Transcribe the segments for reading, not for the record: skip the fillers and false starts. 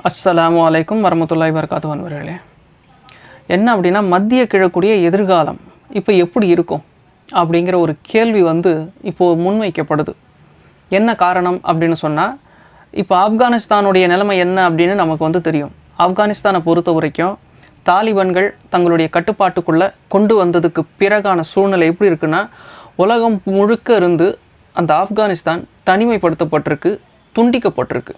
அஸ்ஸலாமு அலைக்கும் வரமத்துல்லாஹி வபரகாத்துஹு அன்பர்களே. என்ன அப்படின்னா, மத்திய கிழக்குடைய எதிர்காலம் இப்போ எப்படி இருக்கும் அப்படிங்கிற ஒரு கேள்வி இப்போது முன்வைக்கப்படுது. என்ன காரணம் அப்படின்னு சொன்னால், இப்போ ஆப்கானிஸ்தானுடைய நிலைமை என்ன அப்படின்னு நமக்கு தெரியும். ஆப்கானிஸ்தானை பொறுத்த வரைக்கும் தாலிபான்கள் தங்களுடைய கட்டுப்பாட்டுக்குள்ளே கொண்டு வந்ததுக்கு பிறகான சூழ்நிலை எப்படி இருக்குன்னா, உலகம் முழுக்க இருந்து அந்த ஆப்கானிஸ்தான் தனிமைப்படுத்தப்பட்டிருக்கு, துண்டிக்கப்பட்டிருக்கு.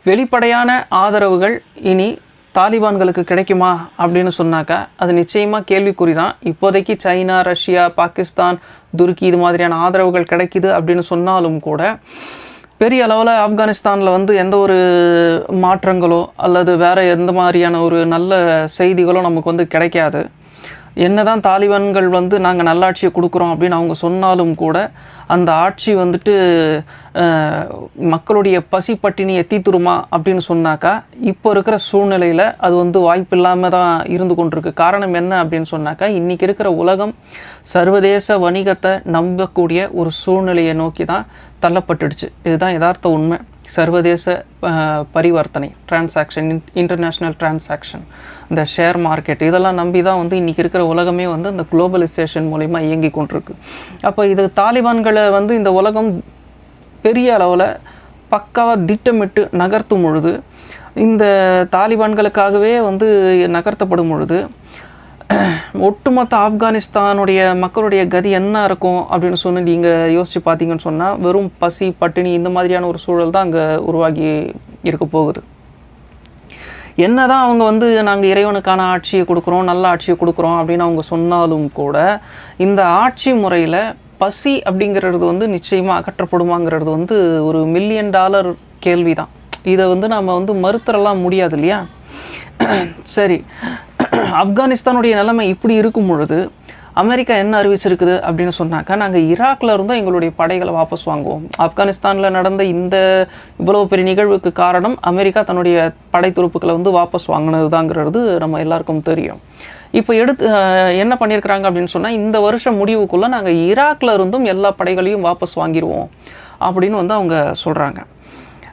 வெளிப்படையான ஆதரவுகள் இனி தாலிபான்களுக்கு கிடைக்குமா அப்படின்னு சொன்னாக்கா அது நிச்சயமாக கேள்விக்குறி தான். இப்போதைக்கு சைனா, ரஷ்யா, பாகிஸ்தான், துருக்கி இது மாதிரியான ஆதரவுகள் கிடைக்குது அப்படின்னு சொன்னாலும் கூட பெரிய அளவில் ஆப்கானிஸ்தானில் எந்த ஒரு மாற்றங்களோ அல்லது வேறு எந்த மாதிரியான ஒரு நல்ல செய்திகளோ நமக்கு கிடைக்காது. என்னதான் தாலிபான்கள் நாங்கள் நல்லாட்சியை கொடுக்குறோம் அப்படின்னு அவங்க சொன்னாலும் கூட அந்த ஆட்சி மக்களுடைய பசி பட்டினியை தீத்துருமா அப்படின்னு சொன்னாக்கா இப்போ இருக்கிற சூழ்நிலையில் அது வாய்ப்பு இல்லாமல் தான் இருந்து கொண்டிருக்கு. காரணம் என்ன அப்படின்னு சொன்னாக்கா, இன்றைக்கி இருக்கிற உலகம் சர்வதேச வணிகத்தை நம்பக்கூடிய ஒரு சூழ்நிலையை நோக்கி தான் தள்ளப்பட்டுடுச்சு. இதுதான் யதார்த்த உண்மை. சர்வதேச பரிவர்த்தனை, டிரான்சாக்ஷன், இன்டர்நேஷ்னல் டிரான்சாக்ஷன், இந்த ஷேர் மார்க்கெட் இதெல்லாம் நம்பி தான் இன்றைக்கி இருக்கிற உலகமே இந்த குளோபலைசேஷன் மூலிமா இயங்கி கொண்டிருக்கு. அப்போ இது தாலிபான்களை இந்த உலகம் பெரிய அளவில் பக்காவாக திட்டமிட்டு நகர்த்தும் பொழுது, இந்த தாலிபான்களுக்காகவே நகர்த்தப்படும் பொழுது ஒட்டுமொத்த ஆப்கானிஸ்தானுடைய மக்களுடைய கதி என்ன இருக்கும் அப்படின்னு சொல்லி நீங்கள் யோசித்து பார்த்தீங்கன்னு சொன்னால், வெறும் பசி பட்டினி இந்த மாதிரியான ஒரு சூழல் தான் அங்கே உருவாகி இருக்க போகுது. என்ன தான் அவங்க நாங்கள் இறைவனுக்கான ஆட்சியை கொடுக்குறோம், நல்ல ஆட்சியை கொடுக்குறோம் அப்படின்னு அவங்க சொன்னாலும் கூட இந்த ஆட்சி முறையில் பசி அப்படிங்கிறது நிச்சயமாக அகற்றப்படுமாங்கிறது ஒரு $1 மில்லியன் கேள்வி தான். இதை நம்ம மறுத்தரலாம் முடியாது இல்லையா? சரி, ஆப்கானிஸ்தானுடைய நிலைமை இப்படி இருக்கும் பொழுது அமெரிக்கா என்ன அறிவிச்சிருக்குது அப்படின்னு சொன்னாக்கா, நாங்கள் ஈராக்கில் இருந்தும் எங்களுடைய படைகளை வாபஸ் வாங்குவோம். ஆப்கானிஸ்தானில் நடந்த இவ்வளவு பெரிய நிகழ்வுக்கு காரணம் அமெரிக்கா தன்னுடைய படை துருப்புக்களை வாபஸ் வாங்கினது தாங்கிறது நம்ம எல்லாருக்கும் தெரியும். இப்போ என்ன பண்ணியிருக்கிறாங்க அப்படின்னு சொன்னால், இந்த வருஷம் முடிவுக்குள்ளே நாங்கள் ஈராக்கில் இருந்தும் எல்லா படைகளையும் வாபஸ் வாங்கிடுவோம் அப்படின்னு அவங்க சொல்கிறாங்க.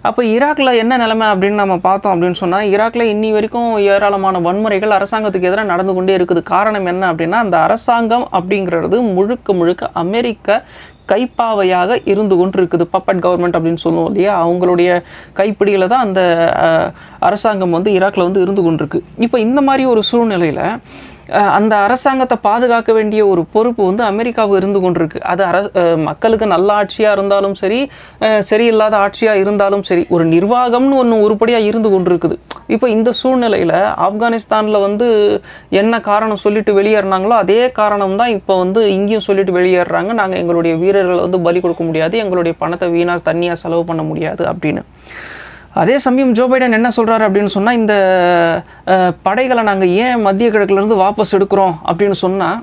அப்போ ஈராக்கில் என்ன நிலைமை அப்படின்னு நம்ம பார்த்தோம் அப்படின்னு சொன்னால், ஈராக்கில் இன்னி வரைக்கும் ஏராளமான வன்முறைகள் அரசாங்கத்துக்கு எதிராக நடந்து கொண்டே இருக்குது. காரணம் என்ன அப்படின்னா, அந்த அரசாங்கம் அப்படிங்கிறது முழுக்க முழுக்க அமெரிக்க கைப்பாவையாக இருந்து கொண்டு இருக்குது. பப்பட் கவர்மெண்ட் அப்படின்னு சொல்லுவோம் இல்லையா, அவங்களுடைய கைப்பிடியில் தான் அந்த அரசாங்கம் ஈராக்கில் இருந்து கொண்டிருக்கு. இப்போ இந்த மாதிரி ஒரு சூழ்நிலையில் அந்த அரசாங்கத்தை பாதுகாக்க வேண்டிய ஒரு பொறுப்பு அமெரிக்காவுக்கு இருந்து கொண்டிருக்கு. அது மக்களுக்கு நல்ல ஆட்சியாக இருந்தாலும் சரி, சரியில்லாத ஆட்சியாக இருந்தாலும் சரி, ஒரு நிர்வாகம்னு ஒன்று உருப்படியாக இருந்து கொண்டிருக்குது. இப்போ இந்த சூழ்நிலையில் ஆப்கானிஸ்தானில் என்ன காரணம் சொல்லிட்டு வெளியேறினாங்களோ அதே காரணம் தான் இப்போ இங்கேயும் சொல்லிட்டு வெளியேறாங்க. நாங்கள் எங்களுடைய வீரர்களை பலி கொடுக்க முடியாது, எங்களுடைய பணத்தை வீணாக தண்ணியாக செலவு பண்ண முடியாது அப்படின்னு. அதே சமயம் ஜோ பைடன் என்ன சொல்கிறாரு அப்படின்னு சொன்னால், இந்த படைகளை நாங்கள் ஏன் மத்திய கிழக்குலேருந்து வாபஸ் எடுக்கிறோம் அப்படின்னு சொன்னால்,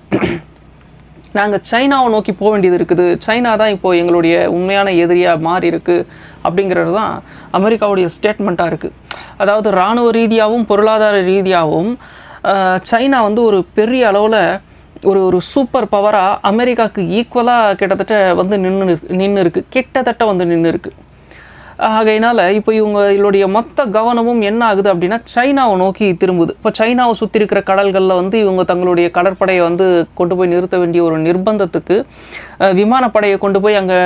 நாங்கள் சைனாவை நோக்கி போக வேண்டியது இருக்குது, சைனா தான் இப்போது எங்களுடைய உண்மையான எதிரியாக மாறி இருக்குது அப்படிங்கிறது தான் அமெரிக்காவுடைய ஸ்டேட்மெண்ட்டாக இருக்குது. அதாவது இராணுவ ரீதியாகவும் பொருளாதார ரீதியாகவும் சைனா ஒரு பெரிய அளவில் ஒரு சூப்பர் பவராக அமெரிக்காவுக்கு ஈக்குவலாக கிட்டத்தட்ட நின்று இருக்குது, கிட்டத்தட்ட நின்று இருக்குது. ஆகையினால் இப்போ இவங்களுடைய மொத்த கவனமும் என்ன ஆகுது அப்படின்னா, சைனாவை நோக்கி திரும்புது. இப்போ சைனாவை சுற்றி இருக்கிற கடல்களில் இவங்க தங்களுடைய கடற்படையை கொண்டு போய் நிறுத்த வேண்டிய ஒரு நிர்பந்தத்துக்கு, விமானப்படையை கொண்டு போய் அங்கே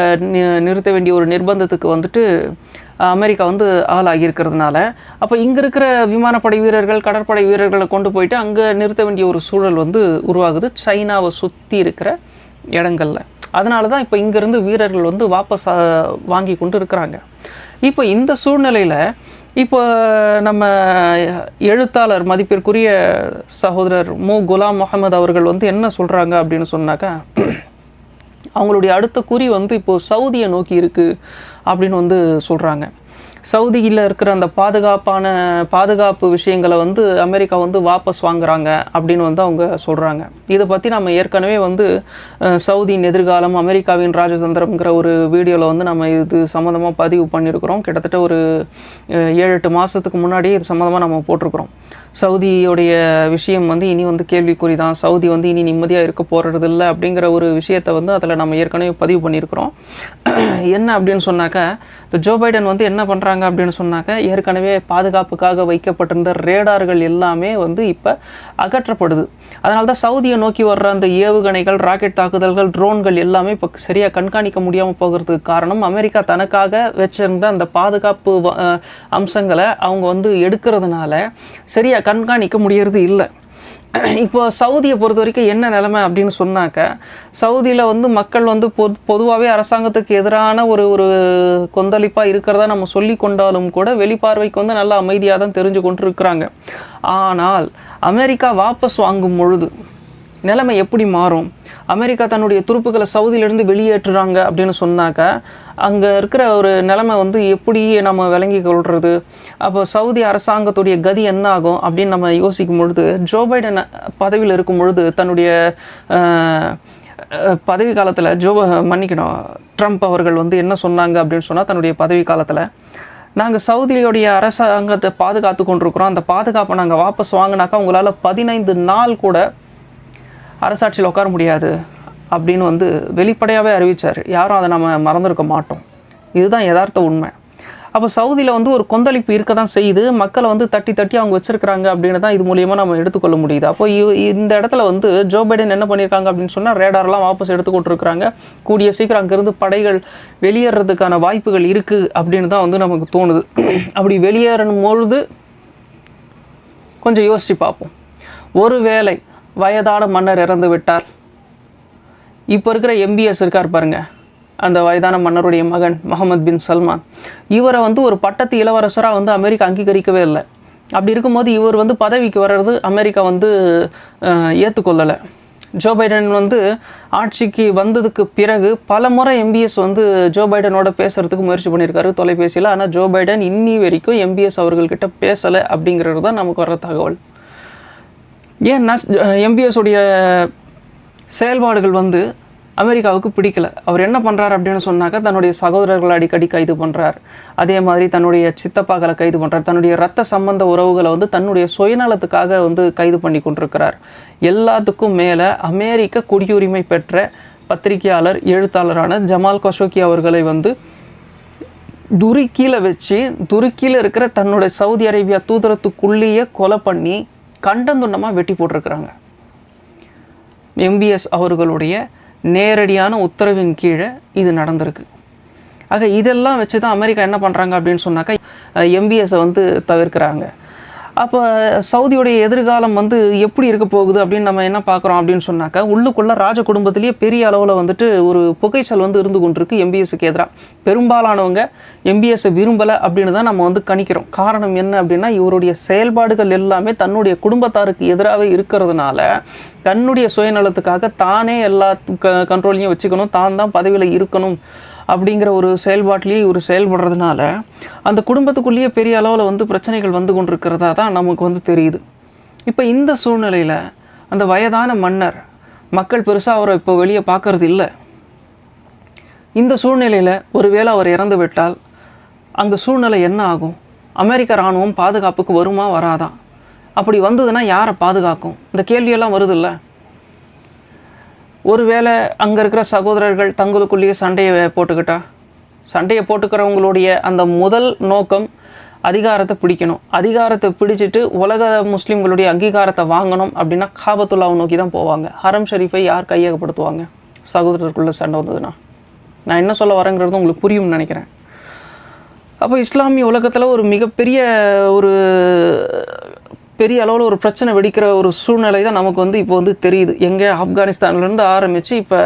நிறுத்த வேண்டிய ஒரு நிர்பந்தத்துக்கு அமெரிக்கா ஆளாகியிருக்கிறதுனால, அப்போ இங்கே இருக்கிற விமானப்படை வீரர்கள், கடற்படை வீரர்களை கொண்டு போயிட்டு அங்கே நிறுத்த வேண்டிய ஒரு சூழல் உருவாகுது சைனாவை சுற்றி இருக்கிற இடங்களில். அதனால தான் இப்போ இங்கேருந்து வீரர்கள் வாபஸ் வாங்கி கொண்டு இருக்கிறாங்க. இப்போ இந்த சூழ்நிலையில் இப்போ நம்ம எழுத்தாளர் மதிப்பிற்குரிய சகோதரர் குலாம் முகமது அவர்கள் என்ன சொல்கிறாங்க அப்படின்னு சொன்னாக்கா, அவங்களுடைய அடுத்த குறி இப்போது சவுதியை நோக்கி இருக்குது அப்படின்னு சொல்கிறாங்க. சவுதியில் இருக்கிற அந்த பாதுகாப்பு விஷயங்களை அமெரிக்கா வாபஸ் வாங்குறாங்க அப்படின்னு அவங்க சொல்கிறாங்க. இதை பற்றி நம்ம ஏற்கனவே சவுதியின் எதிர்காலம், அமெரிக்காவின் ராஜதந்திரம்ங்கிற ஒரு வீடியோவில் நம்ம இது சம்மந்தமாக பதிவு பண்ணியிருக்கிறோம். கிட்டத்தட்ட ஒரு 7-8 மாதத்துக்கு முன்னாடியே இது சம்மந்தமாக நம்ம போட்டிருக்கிறோம். சவுதியோடைய விஷயம் வந்து இனி வந்து கேள்விக்குறி தான், சவுதி வந்து இனி நிம்மதியாக இருக்க போகிறது இல்லை அப்படிங்கிற ஒரு விஷயத்தை வந்து அதில் நம்ம ஏற்கனவே பதிவு பண்ணியிருக்கிறோம். என்ன அப்படின்னு சொன்னாக்கா, இப்போ ஜோ பைடன் வந்து என்ன பண்ணுறாங்க அப்படின்னு சொன்னாக்கா, ஏற்கனவே பாதுகாப்புக்காக வைக்கப்பட்டிருந்த ரேடார்கள் எல்லாமே வந்து இப்போ அகற்றப்படுது. அதனால தான் சவுதியை நோக்கி வர்ற அந்த ஏவுகணைகள், ராக்கெட் தாக்குதல்கள், ட்ரோன்கள் எல்லாமே இப்போ சரியாக கண்காணிக்க முடியாமல் போகிறதுக்கு காரணம் அமெரிக்கா தனக்காக வச்சிருந்த அந்த பாதுகாப்பு அம்சங்களை அவங்க வந்து எடுக்கிறதுனால சரியாக கண்காணிக்க முடியறது இல்லை. இப்போ சவுதியை பொறுத்த வரைக்கும் என்ன நிலைமை அப்படின்னு சொன்னாக்க, சவுதியில் வந்து மக்கள் வந்து பொதுவாகவே அரசாங்கத்துக்கு எதிரான ஒரு கொந்தளிப்பாக இருக்கிறதா நம்ம சொல்லி கொண்டாலும் கூட வெளிப்பார்வைக்கு வந்து நல்லா அமைதியாக தான் தெரிஞ்சு கொண்டு இருக்கிறாங்க. ஆனால் அமெரிக்கா வாபஸ் வாங்கும் பொழுது நிலைமை எப்படி மாறும்? அமெரிக்கா தன்னுடைய துருப்புக்களை சவுதியிலிருந்து வெளியேற்றுறாங்க அப்படின்னு சொன்னாக்கா அங்கே இருக்கிற ஒரு நிலைமை வந்து எப்படி நம்ம விளங்கி கொள்வது? அப்போ சவுதி அரசாங்கத்துடைய கதி என்ன ஆகும் அப்படின்னு நம்ம யோசிக்கும் பொழுது, ஜோ பைடன் பதவியில் இருக்கும் பொழுது தன்னுடைய பதவி காலத்தில் ட்ரம்ப் அவர்கள் வந்து என்ன சொன்னாங்க அப்படின்னு சொன்னால், தன்னுடைய பதவி காலத்தில் நாங்கள் சவுதியோடைய அரசாங்கத்தை பாதுகாத்து கொண்டிருக்கிறோம், அந்த பாதுகாப்பை நாங்கள் வாபஸ் வாங்கினாக்கா உங்களால் 15 நாள் கூட அரசாட்சியில் உட்கார முடியாது அப்படின்னு வந்து வெளிப்படையாகவே அறிவித்தார். யாரும் அதை நம்ம மறந்துருக்க மாட்டோம். இதுதான் யதார்த்த உண்மை. அப்போ சவுதியில் வந்து ஒரு கொந்தளிப்பு இருக்க தான் செய்யுது. மக்களை வந்து தட்டி தட்டி அவங்க வச்சுருக்கிறாங்க அப்படின்னு தான் இது மூலியமாக நம்ம எடுத்துக்கொள்ள முடியுது. அப்போ இந்த இடத்துல வந்து ஜோ பைடன் என்ன பண்ணியிருக்காங்க அப்படின்னு சொன்னால், ரேடார்லாம் வாபஸ் எடுத்துக்கொண்டிருக்கிறாங்க. கூடிய சீக்கிரம் அங்கேருந்து படைகள் வெளியேறதுக்கான வாய்ப்புகள் இருக்குது அப்படின்னு தான் வந்து நமக்கு தோணுது. அப்படி வெளியேறும் பொழுது கொஞ்சம் யோசித்து பார்ப்போம். ஒருவேளை வயதான மன்னர் இறந்து விட்டார், இப்போ இருக்கிற எம்பிஎஸ் இருக்கார் பாருங்க, அந்த வயதான மன்னருடைய மகன் முகமது பின் சல்மான், இவரை வந்து ஒரு பட்டத்து இளவரசராக வந்து அமெரிக்கா அங்கீகரிக்கவே இல்லை. அப்படி இருக்கும்போது இவர் வந்து பதவிக்கு வர்றது அமெரிக்கா வந்து ஏற்றுக்கொள்ளலை. ஜோ பைடன் வந்து ஆட்சிக்கு வந்ததுக்கு பிறகு பல முறை எம்பிஎஸ் வந்து ஜோ பைடனோட பேசுகிறதுக்கு முயற்சி பண்ணியிருக்காரு தொலைபேசியில். ஆனால் ஜோ பைடன் இன்னி வரைக்கும் எம்பிஎஸ் அவர்கள்கிட்ட பேசலை அப்படிங்கிறது தான் நமக்கு வர்ற தகவல். ஏன்னா எம்பிஎஸ் உடைய செயல்பாடுகள் வந்து அமெரிக்காவுக்கு பிடிக்கல. அவர் என்ன பண்ணுறார் அப்படின்னு சொன்னாக்கா, தன்னுடைய சகோதரர்களை அடிக்கடி கைது பண்ணுறார். அதே மாதிரி தன்னுடைய சித்தப்பாக்களை கைது பண்ணுறார். தன்னுடைய இரத்த சம்பந்த உறவுகளை வந்து தன்னுடைய சுயநலத்துக்காக வந்து கைது பண்ணி கொண்டிருக்கிறார். எல்லாத்துக்கும் மேலே அமெரிக்க குடியுரிமை பெற்ற பத்திரிகையாளர், எழுத்தாளரான ஜமால் கஷோகி அவர்களை வந்து துருக்கியில் வச்சு, துருக்கியில் இருக்கிற தன்னுடைய சவுதி அரேபியா தூதரத்துக்குள்ளேயே கொலை பண்ணி கண்டந்துண்டமாக வெட்டி போட்டிருக்கிறாங்க. எம்பிஎஸ் அவர்களுடைய நேரடியான உத்தரவின் கீழே இது நடந்திருக்கு. ஆக இதெல்லாம் வச்சு தான் அமெரிக்கா என்ன பண்ணுறாங்க அப்படின்னு சொன்னாக்கா, எம்பிஎஸை வந்து தவிர்க்கிறாங்க. அப்போ சவுதியுடைய எதிர்காலம் வந்து எப்படி இருக்க போகுது அப்படின்னு நம்ம என்ன பார்க்குறோம் அப்படின்னு சொன்னாக்கா, உள்ளுக்குள்ளே ராஜ குடும்பத்திலேயே பெரிய அளவில் வந்துட்டு ஒரு புகைச்சல் வந்து இருந்து கொண்டிருக்கு எம்பிஎஸ்க்கு எதிராக. பெரும்பாலானவங்க எம்பிஎஸ்ஸை விரும்பலை அப்படின்னு தான் நம்ம வந்து கணிக்கிறோம். காரணம் என்ன அப்படின்னா, இவருடைய செயல்பாடுகள் எல்லாமே தன்னுடைய குடும்பத்தாருக்கு எதிராகவே இருக்கிறதுனால தன்னுடைய சுயநலத்துக்காக தானே எல்லா கண்ட்ரோலையும் வச்சுக்கணும், தான் தான் பதவியில் இருக்கணும் அப்படிங்கிற ஒரு செயல்பாட்டிலேயே இவர் செயல்படுறதுனால அந்த குடும்பத்துக்குள்ளேயே பெரிய அளவில் வந்து பிரச்சனைகள் வந்து கொண்டிருக்கிறதா தான் நமக்கு வந்து தெரியுது. இப்போ இந்த சூழ்நிலையில் அந்த வயதான மன்னர் மக்கள் பெருசாக அவரை இப்போ வெளியே பார்க்கறது இல்லை. இந்த சூழ்நிலையில் ஒருவேளை அவர் இறந்து விட்டால் அங்கே சூழ்நிலை என்ன ஆகும்? அமெரிக்க இராணுவம் பாதுகாப்புக்கு வருமா வராதா? அப்படி வந்ததுன்னா யாரை பாதுகாக்கும்? இந்த கேள்வியெல்லாம் வருதில்ல. ஒருவேளை அங்கே இருக்கிற சகோதரர்கள் தங்களுக்குள்ளேயே சண்டையை போட்டுக்கிறவங்களுடைய அந்த முதல் நோக்கம் அதிகாரத்தை பிடிக்கணும். அதிகாரத்தை பிடிச்சிட்டு உலக முஸ்லீம்களுடைய அங்கீகாரத்தை வாங்கணும் அப்படின்னா காபத்துல்லாவை நோக்கி தான் போவாங்க. ஹரம் ஷரீஃபை யார் கையகப்படுத்துவாங்க? சகோதரருக்குள்ளே சண்டை வந்ததுன்னா. நான் என்ன சொல்ல வரேங்கிறது உங்களுக்கு புரியும்னு நினைக்கிறேன். அப்போ இஸ்லாமிய உலகத்தில் ஒரு மிகப்பெரிய பெரிய அளவில் ஒரு பிரச்சனை வெடிக்கிற ஒரு சூழ்நிலை தான் நமக்கு வந்து இப்போ வந்து தெரியுது. எங்கே ஆப்கானிஸ்தான்லேருந்து ஆரம்பித்து இப்போ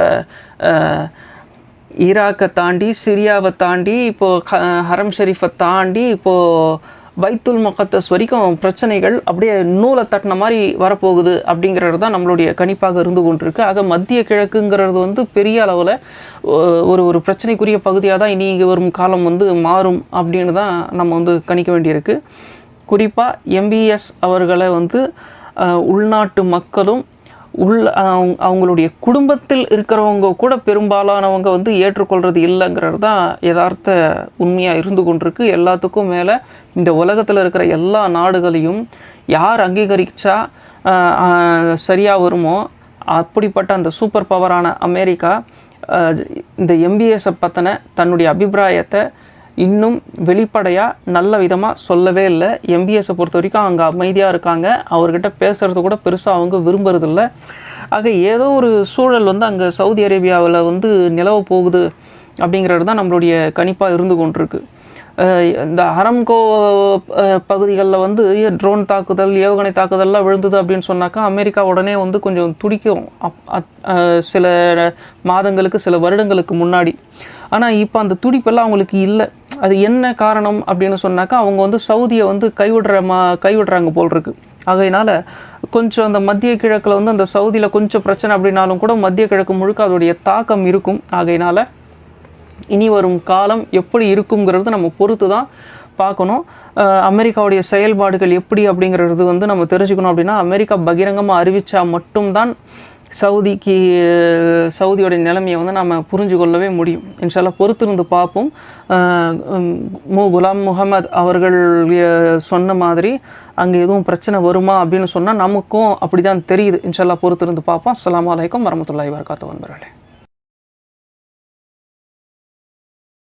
ஈராக்கை தாண்டி, சிரியாவை தாண்டி, இப்போது ஹரம் ஷரீஃபை தாண்டி, இப்போது பைத்துல் முகத்தஸ் வரைக்கும் பிரச்சனைகள் அப்படியே நூலை தட்டின மாதிரி வரப்போகுது அப்படிங்கிறது தான் நம்மளுடைய கணிப்பாக இருந்து கொண்டிருக்கு. ஆக மத்திய கிழக்குங்கிறது வந்து பெரிய அளவில் ஒரு பிரச்சனைக்குரிய பகுதியாக தான் இனி வரும் காலம் வந்து மாறும் அப்படின்னு தான் நம்ம வந்து கணிக்க வேண்டியிருக்கு. குறிப்பாக எம்பிஎஸ் அவர்களை வந்து உள்நாட்டு மக்களும் அவங்களுடைய குடும்பத்தில் இருக்கிறவங்க கூட பெரும்பாலானவங்க வந்து ஏற்றுக்கொள்கிறது இல்லைங்கிறது தான் யதார்த்த உண்மையாக இருந்து கொண்டிருக்கு. எல்லாத்துக்கும் மேலே இந்த உலகத்தில் இருக்கிற எல்லா நாடுகளையும் யார் அங்கீகரித்தா சரியாக வருமோ அப்படிப்பட்ட அந்த சூப்பர் பவரான அமெரிக்கா இந்த எம்பிஎஸை பற்றின தன்னுடைய அபிப்பிராயத்தை இன்னும் வெளிப்படையாக நல்ல விதமாக சொல்லவே இல்லை. எம்பிஎஸை பொறுத்த வரைக்கும் அங்கே அமைதியாக இருக்காங்க. அவர்கிட்ட பேசுகிறது கூட பெருசாக அவங்க விரும்புறதில்ல. ஆக ஏதோ ஒரு சூழல் வந்து அங்கே சவுதி அரேபியாவில் வந்து நிலவ போகுது அப்படிங்கிறது தான் நம்மளுடைய கணிப்பாக இருந்து கொண்டிருக்கு. இந்த ஹரம்கோ பகுதிகளில் வந்து ட்ரோன் தாக்குதல், ஏவுகணை தாக்குதல்லாம் விழுந்தது அப்படின்னு சொன்னாக்கா அமெரிக்கா உடனே வந்து கொஞ்சம் துடிக்கும் சில மாதங்களுக்கு, சில வருடங்களுக்கு முன்னாடி. ஆனால் இப்போ அந்த துடிப்பெல்லாம் அவங்களுக்கு இல்லை. அது என்ன காரணம் அப்படின்னு சொன்னாக்கா அவங்க வந்து சவுதியை வந்து கைவிடுறாங்க போல் இருக்கு. ஆகையினால கொஞ்சம் அந்த மத்திய கிழக்கில் வந்து அந்த சவுதியில் கொஞ்சம் பிரச்சனை அப்படின்னாலும் கூட மத்திய கிழக்கு முழுக்க அதோடைய தாக்கம் இருக்கும். ஆகையினால இனி வரும் காலம் எப்படி இருக்குங்கிறது நம்ம பொறுத்து தான் பார்க்கணும். அமெரிக்காவுடைய செயல்பாடுகள் எப்படி அப்படிங்கிறது வந்து நம்ம தெரிஞ்சுக்கணும். அப்படின்னா அமெரிக்கா பகிரங்கமாக அறிவித்தா மட்டும்தான் சவுதியோடைய நிலைமையை வந்து நம்ம புரிஞ்சு கொள்ளவே முடியும். இன்ஷால்லா பொறுத்திருந்து பார்ப்போம். குலாம் முகமது அவர்கள் சொன்ன மாதிரி அங்கே எதுவும் பிரச்சனை வருமா அப்படின்னு சொன்னால் நமக்கும் அப்படி தான் தெரியுது. இன்ஷால்லா பொறுத்திருந்து பார்ப்போம். அஸ்ஸலாமு அலைக்கும் வரஹ்மத்துல்லாஹி வபரகாத்துஹு நண்பர்களே.